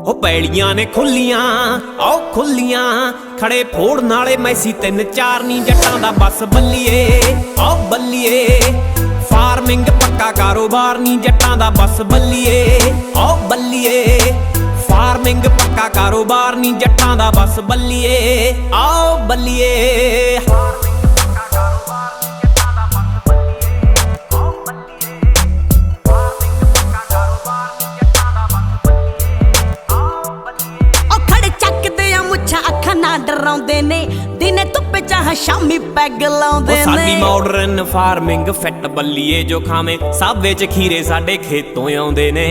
ओ पैलियां ने खुलियां ओ खुलियां खड़े फोड़न वाले मैसी 3-4 नी जट्टां दा बस बल्लिए ओ बल्लिए फार्मिंग पक्का कारोबार नी जट्टां दा बस बल्लिए ओ बल्लिए फार्मिंग पक्का कारोबार नी जट्टां दा बस बल्लिए आओ बल्लिए डराउंदे ने दिने धुप्पे चाह शामी पैग लाउंदे ने साडी मॉडर्न फार्मिंग फिट बल्लिए जो खावे सब विच खीरे साडे खेतों आउंदे ने।